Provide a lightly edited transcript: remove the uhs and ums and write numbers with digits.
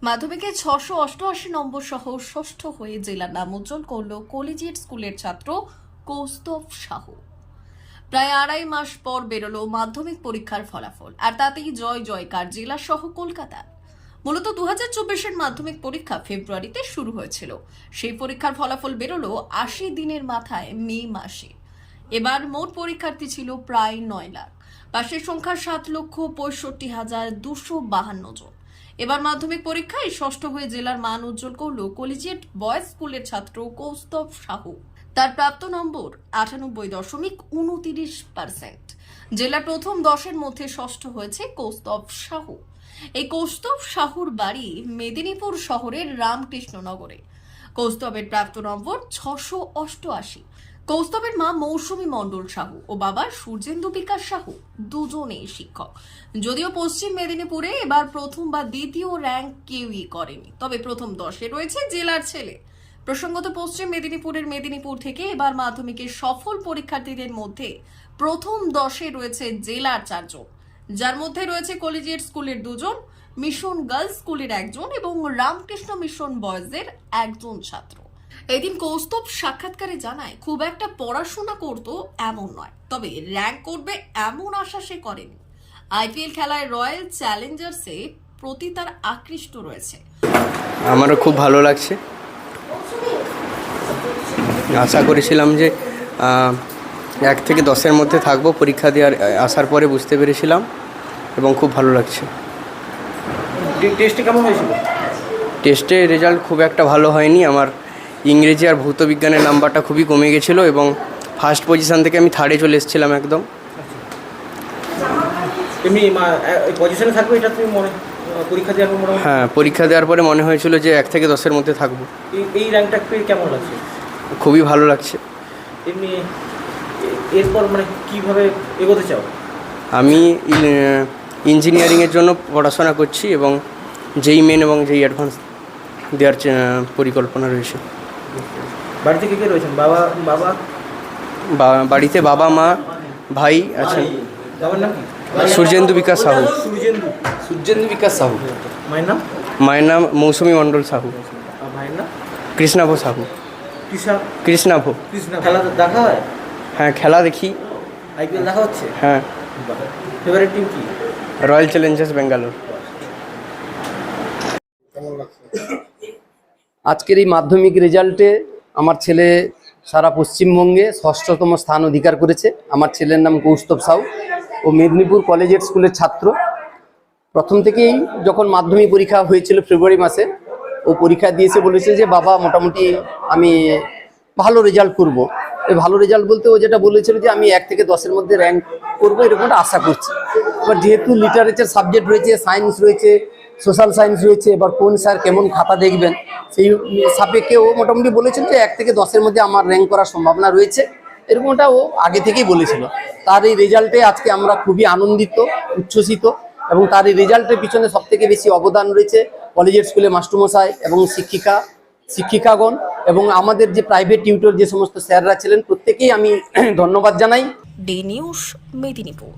মাধ্যমিকে 688 নম্বর সহ ষষ্ঠ হয়ে জেলার নাম উজ্জ্বল করল কলেজিয়েট স্কুলের ছাত্র কৌস্তভ সাহু। প্রায় আড়াই মাস পর বেরোলো মাধ্যমিক পরীক্ষার ফলাফল, আর তাতেই জয় জয়কার জেলা সহ কলকাতা। মূলত 2024-এর মাধ্যমিক পরীক্ষা ফেব্রুয়ারিতে শুরু হয়েছিল। সেই পরীক্ষার ফলাফল বেরোলো 80 দিনের মাথায় মে মাসে। এবার মোট পরীক্ষার্থী ছিল প্রায় 9 লাখ। পাশের সংখ্যা 7,65,252 জন। এবার মাধ্যমিক পরীক্ষায় ষষ্ঠ হয়ে জেলার মান উজ্জ্বল করল কলেজিয়েট বয়েজ স্কুলের ছাত্র কৌস্তভ সাহু। তার প্রাপ্ত নম্বর 98.29%। জেলার প্রথম 10-এর মধ্যে ষষ্ঠ হয়েছে কৌস্তভ সাহু। এই কৌস্তভ সাহুর বাড়ি মেদিনীপুর শহরের রামকৃষ্ণনগরে। কৌস্তবের প্রাপ্ত নম্বর 688। কৌস্তবের মা মৌসুমী মণ্ডল সাহু ও বাবা সূর্যেন্দু বিকাশ সাহু দুজনেই শিক্ষক। যদিও পশ্চিম মেদিনীপুরে এবার প্রথম বা দ্বিতীয় র্যাঙ্ক কেউই করেনি, তবে প্রথম 10-এ রয়েছে জেলার ছেলে। প্রসঙ্গত, পশ্চিম মেদিনীপুরের মেদিনীপুর থেকে এবার মাধ্যমিকের সফল পরীক্ষার্থীদের মধ্যে প্রথম 10-এ রয়েছে জেলার 4 জন, যার মধ্যে রয়েছে কলেজিয়েট স্কুলের 2 জন, মিশন গার্লস স্কুলের 1 জন এবং রামকৃষ্ণ মিশন বয়েজের 1 জন ছাত্র। এদিন কৌস্তভ সাক্ষাৎকারে জানায়, খুব একটা পড়াশোনা করতো এমন নয়, তবে র্যাঙ্ক করবে এমন আশা সে করেনি। আইপিএল খেলায় রয়্যাল চ্যালেঞ্জার্সে প্রতি তার আকৃষ্ট রয়েছে। আমারও খুব ভালো লাগছে। আশা করেছিলাম যে 1 থেকে 10-এর মধ্যে থাকবো। পরীক্ষা দেওয়ার আসার পরে বুঝতে পেরেছিলাম এবং খুব ভালো লাগছে। টেস্টে কেমন হয়েছিল? টেস্টে রেজাল্ট খুব একটা ভালো হয়নি। আমার ইংরেজি আর ভৌত বিজ্ঞানের নাম্বারটা খুবই কমে গেছিলো এবং ফার্স্ট পজিশন থেকে আমি 3rd চলে এসেছিলাম একদম। এমনি পজিশনে থাকবে এটা তুমি পরীক্ষা দেওয়ার পর? হ্যাঁ, পরীক্ষা দেওয়ার পরে মনে হয়েছিল যে 1 থেকে 10-এর মধ্যে থাকবো। এই র্যাঙ্কটা পেয়ে কেমন লাগছে? খুবই ভালো লাগছে। এমনি এরপর কীভাবে এগোতে চাও? আমি ইঞ্জিনিয়ারিংয়ের জন্য পড়াশোনা করছি এবং যেই মেন এবং যেই অ্যাডভান্স দেওয়ার পরিকল্পনা রয়েছে। বাড়িতে কে কে রয়েছেন? বাড়িতে বাবা, মা, ভাই আছেন। বাবার নাম কি? সূর্যেন্দু বিকাশ সাহু। সূর্যেন্দু বিকাশ সাহু। মায়ের নাম? মায়ের নাম মৌসুমী মণ্ডল সাহু। ভাইয়ের নাম? কৃষ্ণাভ সাহু। কৃষ্ণাভ। খেলা দেখা হয়? হ্যাঁ, খেলা দেখি। আইপিএল দেখা হচ্ছে? হ্যাঁ। ফেভারিট টিম কি? Royal Challengers Bangalore. আজকের এই মাধ্যমিক রেজাল্টে আমার ছেলে সারা পশ্চিমবঙ্গে 6ষ্ঠতম স্থান অধিকার করেছে। আমার ছেলের নাম কৌস্তভ সাহু ও মেদিনীপুর কলেজিয়েট স্কুলের ছাত্র। প্রথম থেকেই যখন মাধ্যমিক পরীক্ষা হয়েছিল ফেব্রুয়ারি মাসে, ও পরীক্ষা দিয়েছে, বলেছে যে বাবা মোটামুটি আমি ভালো রেজাল্ট করব। এই ভালো রেজাল্ট বলতে ও যেটা বলেছিল যে আমি 1 থেকে 10-এর মধ্যে র্যাঙ্ক করবো, এরকম একটা আশা করছি। এবার যেহেতু লিটারেচার সাবজেক্ট রয়েছে, সায়েন্স রয়েছে, সোশ্যাল সায়েন্স রয়েছে, এবার কোন স্যার কেমন খাতা দেখবেন সেই সাপেক্ষে ও মোটামুটি বলেছিল যে 1 থেকে 10-এর মধ্যে আমার র্যাঙ্ক করার সম্ভাবনা রয়েছে, এরকমটা ও আগে থেকেই বলেছিল। তার এই রেজাল্টে আজকে আমরা খুবই আনন্দিত, উচ্ছ্বসিত, এবং তার এই রেজাল্টের পিছনে সবথেকে বেশি অবদান রয়েছে কলেজের স্কুলে মাস্টারমশাই এবং শিক্ষিকাগণ এবং আমাদের যে প্রাইভেট টিউটর যে সমস্ত স্যাররা ছিলেন, প্রত্যেকেই আমি ধন্যবাদ জানাই। D news, Medinipur.